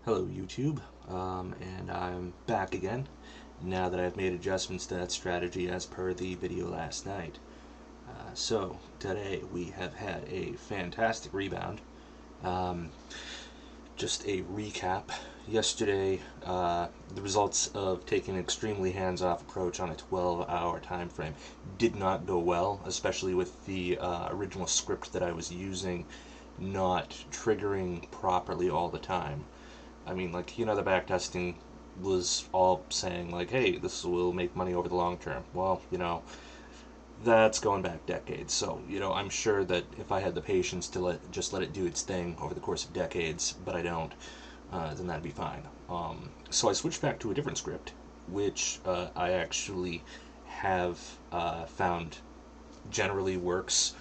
Hello YouTube, and I'm back again now that I've made adjustments to that strategy as per the video last night. So today we have had a fantastic rebound. Um, just a recap. Yesterday, the results of taking an extremely hands-off approach on a 12-hour time frame did not go well, especially with the original script that I was using not triggering properly all the time. I mean, like, the backtesting was all saying, like, hey, this will make money over the long term. Well, that's going back decades. So, I'm sure that if I had the patience to just let it do its thing over the course of decades, but I don't, then that'd be fine. So I switched back to a different script, which I actually have found generally works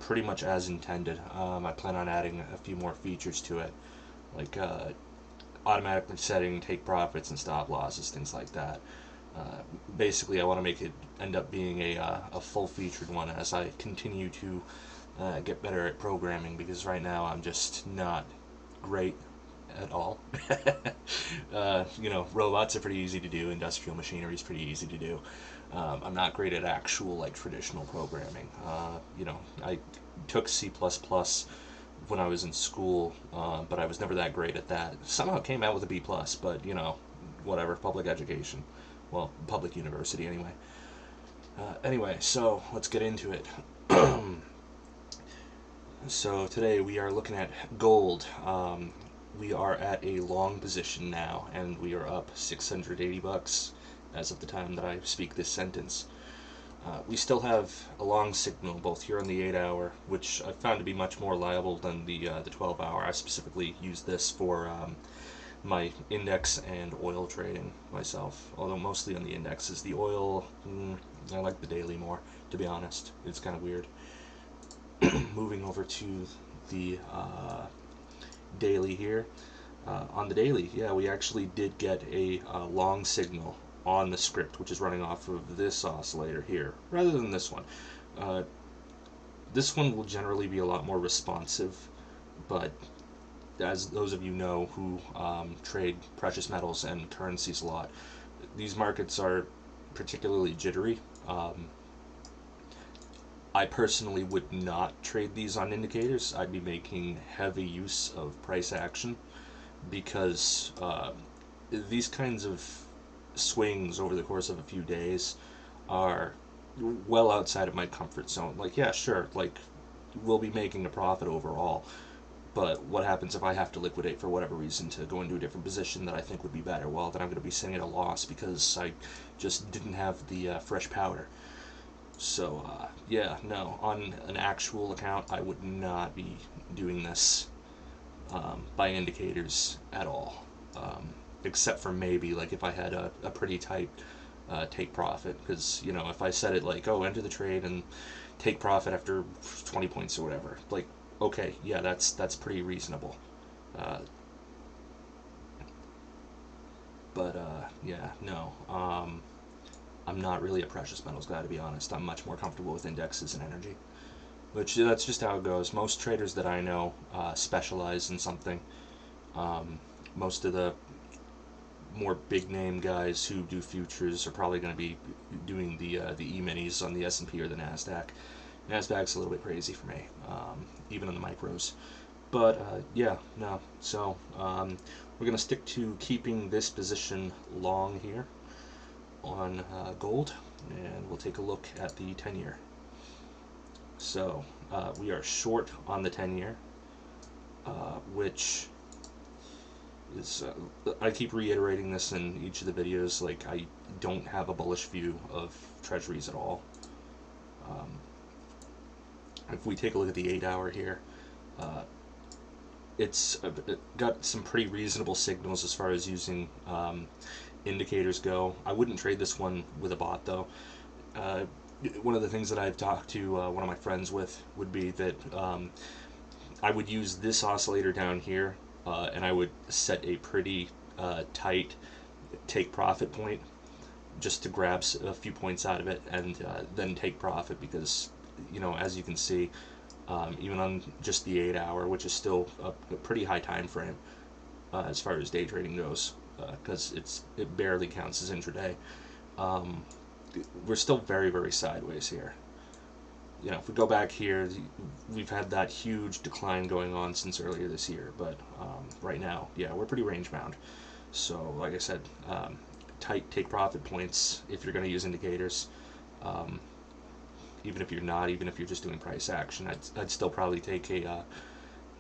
pretty much as intended. I plan on adding a few more features to it, like automatically setting take profits and stop losses, things like that. Basically, I want to make it end up being a full-featured one as I continue to get better at programming, because right now I'm just not great at all. Robots are pretty easy to do, industrial machinery is pretty easy to do. I'm not great at actual, like, traditional programming. I took C++ when I was in school, but I was never that great at that. Somehow came out with a B+, but, whatever, public education. Well, public university, anyway. Anyway, so let's get into it. So today we are looking at gold. We are at a long position now, and we are up 680 bucks as of the time that I speak this sentence. We still have a long signal both here on the 8-hour, which I found to be much more reliable than the 12-hour. I specifically use this for my index and oil trading myself, although mostly on the indexes. The oil, I like the daily more, to be honest. It's kind of weird. Moving over to the daily here. On the daily, yeah, we actually did get a long signal on the script, which is running off of this oscillator here, rather than this one. This one will generally be a lot more responsive, but as those of you know who trade precious metals and currencies a lot, these markets are particularly jittery. I personally would not trade these on indicators. I'd be making heavy use of price action, because these kinds of swings over the course of a few days are well outside of my comfort zone. Like, yeah, sure, like, we'll be making a profit overall, but what happens if I have to liquidate for whatever reason to go into a different position that I think would be better? Well, then I'm going to be sitting at a loss because I just didn't have the fresh powder. So, yeah, no, on an actual account, I would not be doing this by indicators at all, except for maybe, like, if I had a pretty tight take profit, because, if I said it like, oh, enter the trade and take profit after 20 points or whatever, like, okay, yeah, that's pretty reasonable. Uh, but yeah, no. I'm not really a precious metals guy, to be honest. I'm much more comfortable with indexes and energy, which that's just how it goes. Most traders that I know specialize in something. Most of the more big name guys who do futures are probably going to be doing the E-minis on the S&P or the Nasdaq. Nasdaq's a little bit crazy for me, even on the micros. But yeah, no. So we're going to stick to keeping this position long here on gold, and we'll take a look at the 10-year. So we are short on the 10-year, which is, I keep reiterating this in each of the videos, like, I don't have a bullish view of treasuries at all. If we take a look at the 8-hour here, it's got some pretty reasonable signals as far as using indicators go. I wouldn't trade this one with a bot, though. One of the things that I've talked to one of my friends with would be that I would use this oscillator down here, and I would set a pretty tight take profit point just to grab a few points out of it, and then take profit, because, as you can see, even on just the 8-hour, which is still a pretty high time frame, as far as day trading goes, because it barely counts as intraday. Um, we're still very, very sideways here. You know, if we go back here, we've had that huge decline going on since earlier this year, but right now, yeah, we're pretty range bound. So, like I said, tight take profit points if you're going to use indicators. Um, even if you're not, even if you're just doing price action, I'd still probably take a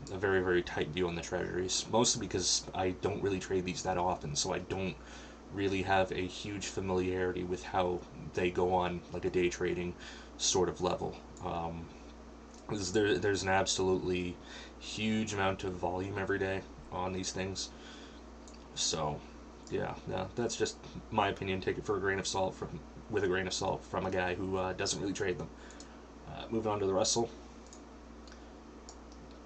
very, very tight view on the treasuries, mostly because I don't really trade these that often, so I don't really have a huge familiarity with how they go on like a day trading sort of level. There's an absolutely huge amount of volume every day on these things. So, yeah, that's just my opinion. Take it for a grain of salt with a grain of salt from a guy who doesn't really trade them. Moving on to the Russell.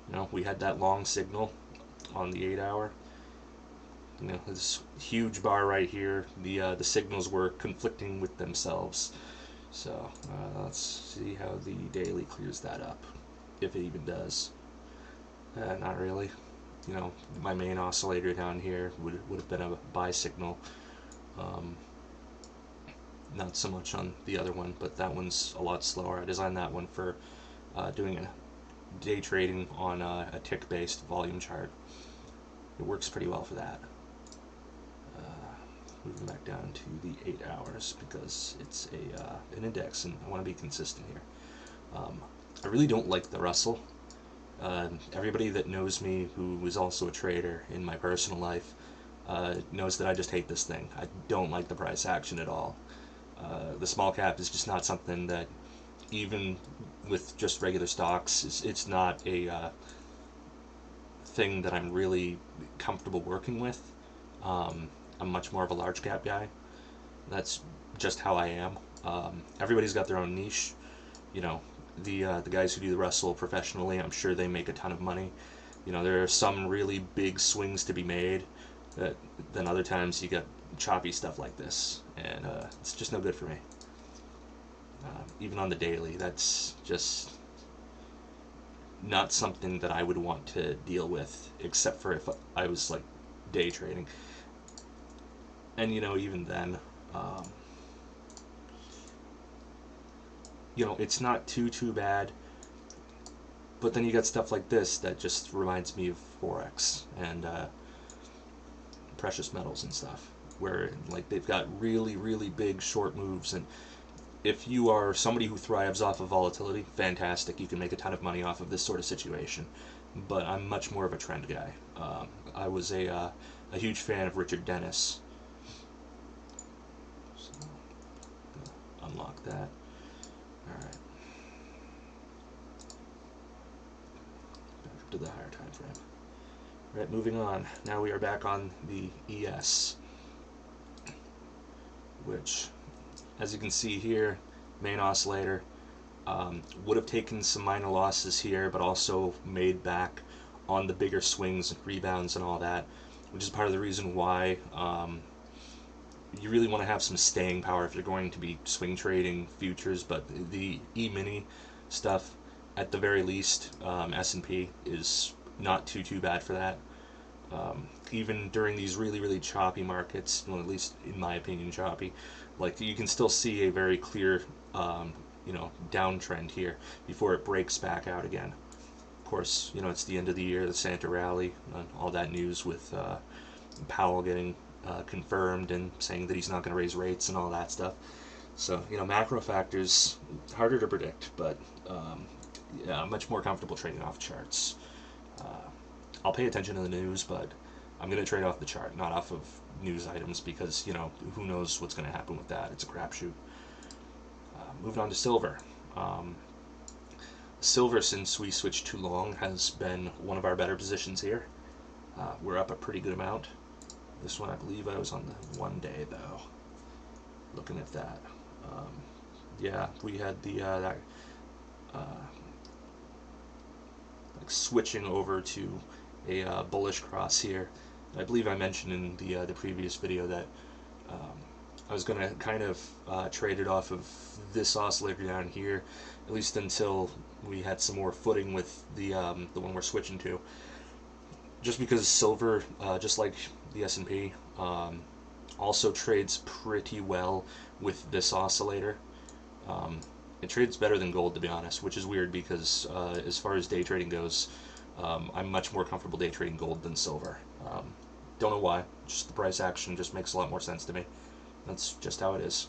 You know, we had that long signal on the 8-hour. You know, this huge bar right here. The signals were conflicting with themselves. So let's see how the daily clears that up, if it even does. Not really. You know, my main oscillator down here would have been a buy signal. Not so much on the other one, but that one's a lot slower. I designed that one for doing a day trading on a tick-based volume chart. It works pretty well for that. Moving back down to the 8 hours because it's an index and I want to be consistent here. I really don't like the Russell. Everybody that knows me who is also a trader in my personal life knows that I just hate this thing. I don't like the price action at all. The small cap is just not something that, even with just regular stocks, it's not a thing that I'm really comfortable working with. I'm much more of a large cap guy. That's just how I am. Everybody's got their own niche. You know, the guys who do the Russell professionally, I'm sure they make a ton of money. You know, there are some really big swings to be made. Then other times you get choppy stuff like this, and it's just no good for me. Even on the daily, that's just not something that I would want to deal with, except for if I was like day trading. And you know, even then, you know, it's not too bad. But then you got stuff like this that just reminds me of Forex and precious metals and stuff, where like they've got really big short moves, and if you are somebody who thrives off of volatility, fantastic, you can make a ton of money off of this sort of situation. But I'm much more of a trend guy. I was a huge fan of Richard Dennis. So, unlock that. Alright. Back to the higher time frame. Right, moving on. Now we are back on the ES, which, as you can see here, main oscillator, would have taken some minor losses here, but also made back on the bigger swings and rebounds and all that, which is part of the reason why you really want to have some staying power if you're going to be swing trading futures. But the E-mini stuff, at the very least, S&P is not too bad for that. Even during these really choppy markets, well, at least in my opinion choppy, like you can still see a very clear you know, downtrend here before it breaks back out again. Of course, you know, it's the end of the year, the Santa rally, all that news with Powell getting confirmed and saying that he's not going to raise rates and all that stuff. So, you know, macro factors, harder to predict, but yeah, I'm much more comfortable trading off charts. I'll pay attention to the news, but I'm going to trade off the chart, not off of news items, because, you know, who knows what's going to happen with that. It's a crapshoot. Moving on to silver. Silver, since we switched to long, has been one of our better positions here. We're up a pretty good amount. This one, I believe I was on the 1 day, though. Looking at that. Yeah, we had the that like switching over to a bullish cross here. I believe I mentioned in the previous video that I was going to kind of trade it off of this oscillator down here, at least until we had some more footing with the one we're switching to. just because silver, just like the S&P, also trades pretty well with this oscillator. Um, it trades better than gold, to be honest, which is weird because as far as day trading goes, I'm much more comfortable day trading gold than silver. Don't know why. Just the price action just makes a lot more sense to me. That's just how it is.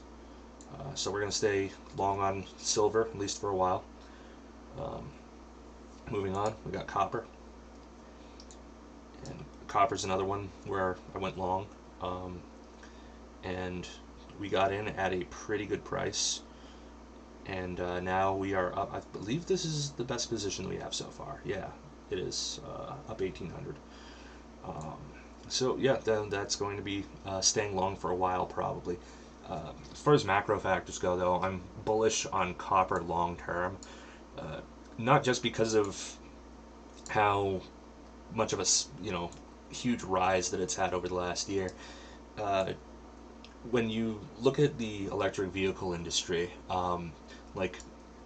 So we're going to stay long on silver, at least for a while. Moving on, we got copper. And copper's another one where I went long. And we got in at a pretty good price. And now we are up. I believe this is the best position we have so far. Yeah, it is up 1,800. So yeah, that's going to be staying long for a while probably. As far as macro factors go, though, I'm bullish on copper long term. Not just because of how much of a huge rise that it's had over the last year. When you look at the electric vehicle industry, like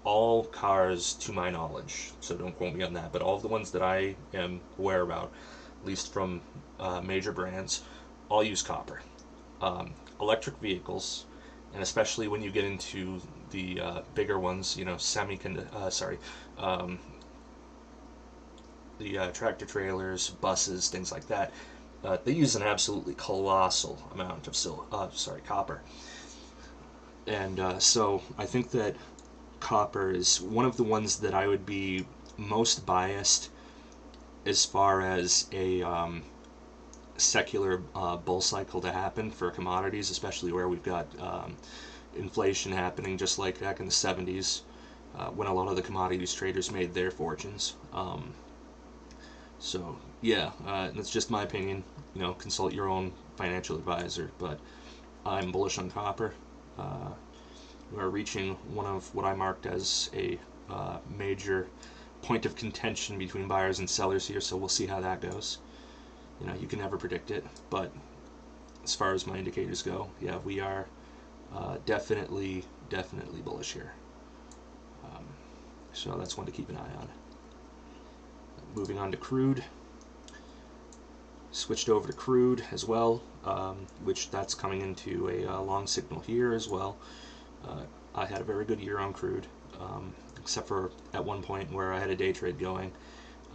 all cars, to my knowledge, so don't quote me on that, but all of the ones that I am aware about, at least from major brands, all use copper. Electric vehicles, and especially when you get into the bigger ones, the tractor trailers, buses, things like that, they use an absolutely colossal amount of copper. And so I think that copper is one of the ones that I would be most biased as far as a secular bull cycle to happen for commodities, especially where we've got inflation happening, just like back in the 70s when a lot of the commodities traders made their fortunes. So yeah, that's just my opinion. Consult your own financial advisor, but I'm bullish on copper. We're reaching one of what I marked as a major point of contention between buyers and sellers here, so we'll see how that goes. You can never predict it, but as far as my indicators go, yeah, we are definitely bullish here. So that's one to keep an eye on. Moving on to crude. Switched over to crude as well, which that's coming into a long signal here as well. I had a very good year on crude, except for at one point where I had a day trade going,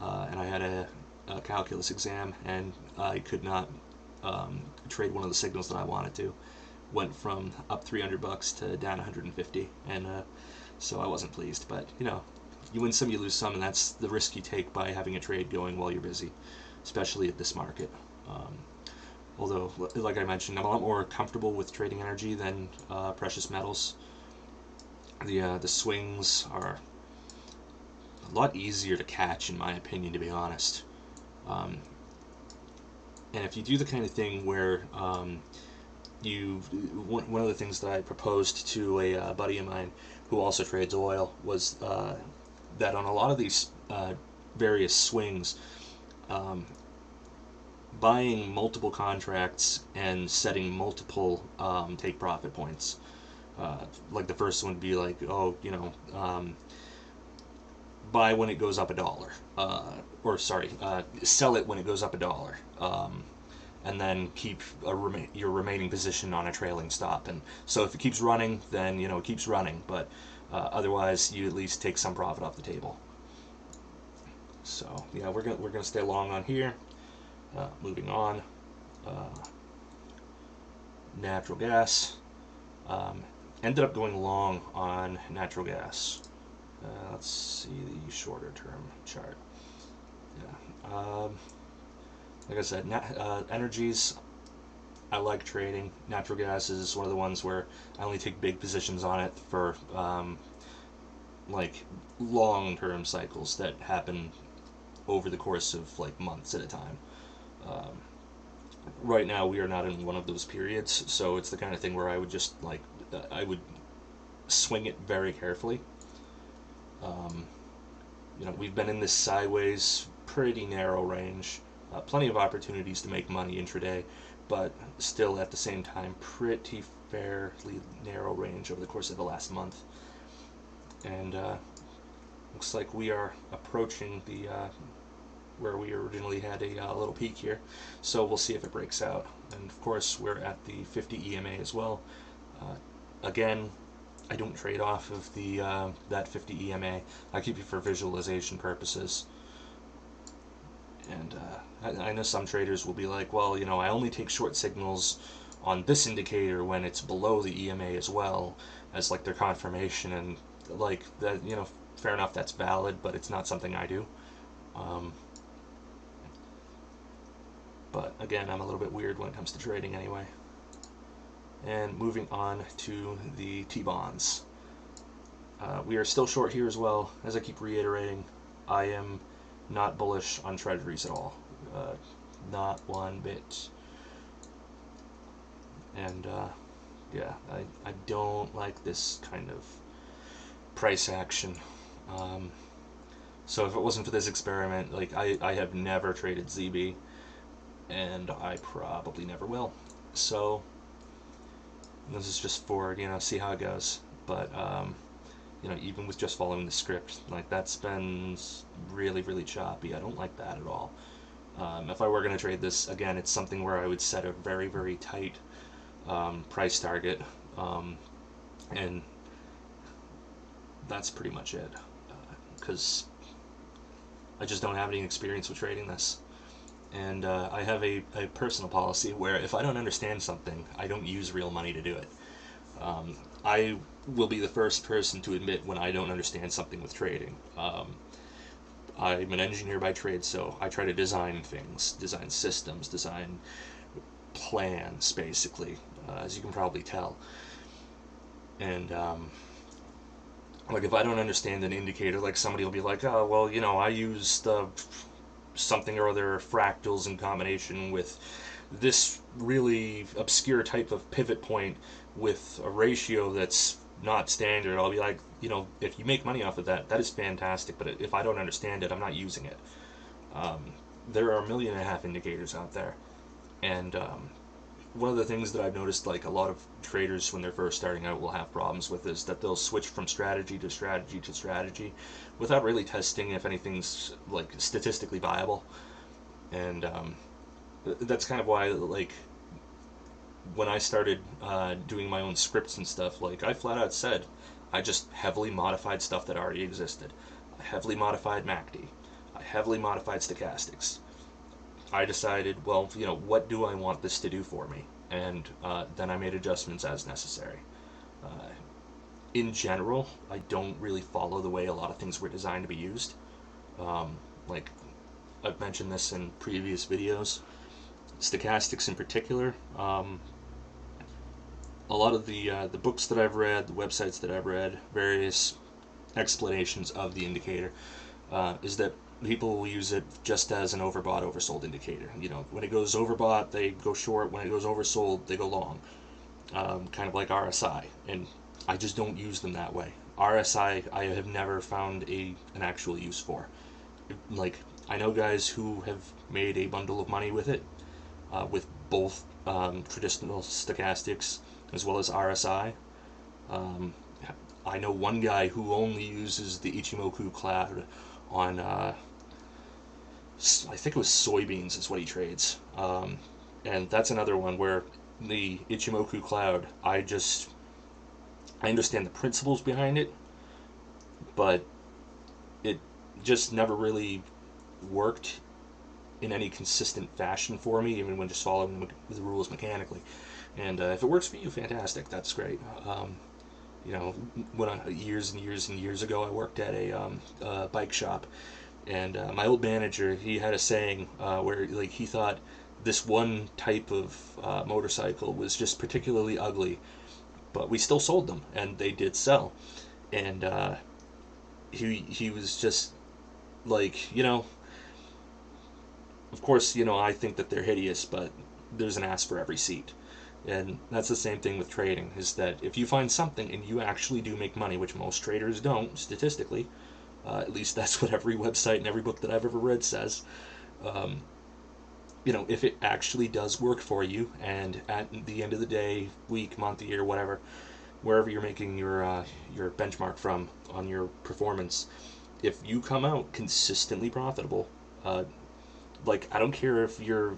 and I had a calculus exam, and I could not trade one of the signals that I wanted to. Went from up $300 to down 150, and so I wasn't pleased. But you win some, you lose some, and that's the risk you take by having a trade going while you're busy, especially at this market. Although, like I mentioned, I'm a lot more comfortable with trading energy than precious metals. The swings are a lot easier to catch, in my opinion, to be honest. And if you do the kind of thing where one of the things that I proposed to a buddy of mine who also trades oil was that on a lot of these various swings, buying multiple contracts and setting multiple take profit points. Like the first one would be like, buy when it goes up $1, sell it when it goes up $1, and then keep your remaining position on a trailing stop. And so if it keeps running, then it keeps running, but otherwise you at least take some profit off the table. So yeah, we're gonna stay long on here. Moving on, natural gas. Ended up going long on natural gas. Let's see the shorter term chart. Yeah. Like I said, energies, I like trading. Natural gas is one of the ones where I only take big positions on it for like long-term cycles that happen over the course of like months at a time. Right now we are not in one of those periods, so it's the kind of thing where I would just I would swing it very carefully. We've been in this sideways, pretty narrow range, plenty of opportunities to make money intraday, but still at the same time pretty fairly narrow range over the course of the last month. And looks like we are approaching the where we originally had a little peak here. So we'll see if it breaks out. And of course, we're at the 50 EMA as well. Again, I don't trade off of the that 50 EMA. I keep it for visualization purposes. And I know some traders will be like, well, you know, I only take short signals on this indicator when it's below the EMA as well, as like their confirmation, and like that, you know, fair enough, that's valid, but it's not something I do. But again, I'm a little bit weird when it comes to trading anyway. And moving on to the T-bonds. We are still short here as well. As I keep reiterating, I am not bullish on treasuries at all. Not one bit. And yeah, I don't like this kind of price action. So if it wasn't for this experiment, like I have never traded ZB, and I probably never will. So this is just for, you know, see how it goes. But you know, even with just following the script, like that's been really, really choppy. I don't like that at all. If I were going to trade this, again, it's something where I would set a very, very tight price target, and that's pretty much it, because I just don't have any experience with trading this. And I have a personal policy where if I don't understand something, I don't use real money to do it. I will be the first person to admit when I don't understand something with trading. I'm an engineer by trade, so I try to design things, design systems, design plans, basically, as you can probably tell. And like if I don't understand an indicator, like somebody will be like, oh, well, you know, I used something or other fractals in combination with this really obscure type of pivot point with a ratio that's not standard. I'll be like, you know, if you make money off of that, that is fantastic, but if I don't understand it, I'm not using it. There are 1.5 million indicators out there, and one of the things that I've noticed, like a lot of traders when they're first starting out will have problems with, is that they'll switch from strategy to strategy to strategy without really testing if anything's like statistically viable. And that's kind of why, like, when I started doing my own scripts and stuff, like I flat out said, I just heavily modified stuff that already existed. I heavily modified MACD. I heavily modified stochastics. I decided, well, you know, what do I want this to do for me? And then I made adjustments as necessary. In general, I don't really follow the way a lot of things were designed to be used. Like, I've mentioned this in previous videos. Stochastics in particular, a lot of the books that I've read, the websites that I've read, various explanations of the indicator, is that people will use it just as an overbought, oversold indicator. You know, when it goes overbought, they go short. When it goes oversold, they go long. Kind of like RSI. And I just don't use them that way. RSI, I have never found an actual use for. Like, I know guys who have made a bundle of money with it, with both traditional stochastics as well as RSI. I know one guy who only uses the Ichimoku cloud on, I think it was soybeans is what he trades. And that's another one where the Ichimoku cloud, I understand the principles behind it, but it just never really worked in any consistent fashion for me, even when just following the rules mechanically. And if it works for you, fantastic, that's great. You know, years and years and years ago, I worked at a bike shop, and my old manager, he had a saying where, like, he thought this one type of motorcycle was just particularly ugly, but we still sold them, and they did sell. And he was just like, you know, of course, you know, I think that they're hideous, but there's an ass for every seat. And that's the same thing with trading, is that if you find something and you actually do make money, which most traders don't, statistically, at least that's what every website and every book that I've ever read says, you know, if it actually does work for you, and at the end of the day, week, month, year, whatever, wherever you're making your benchmark from on your performance, if you come out consistently profitable, Like, I don't care if your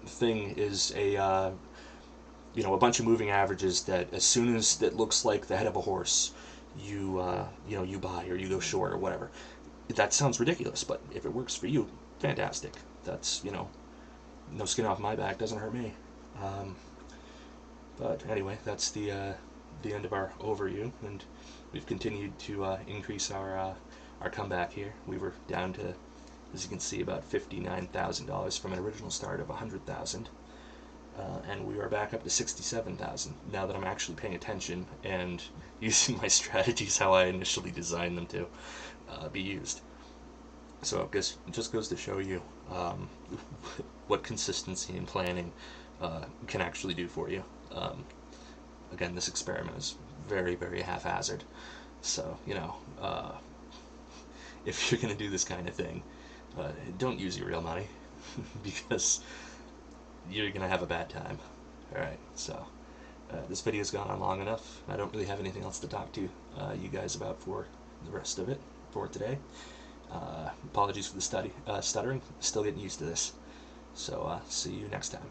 thing is a a bunch of moving averages that as soon as it looks like the head of a horse, you buy or you go short or whatever. That sounds ridiculous, but if it works for you, fantastic. That's no skin off my back, doesn't hurt me. Um, but anyway, that's the end of our overview, and we've continued to increase our comeback here. We were down to, as you can see, about $59,000 from an original start of 100,000. And we are back up to 67,000 now that I'm actually paying attention and using my strategies how I initially designed them to be used. So it just goes to show you what consistency and planning can actually do for you. Again, this experiment is very, very haphazard. So, if you're going to do this kind of thing, don't use your real money because you're going to have a bad time. Alright, so this video's gone on long enough. I don't really have anything else to talk to you guys about for the rest of it for today. Apologies for the stuttering. Still getting used to this. So see you next time.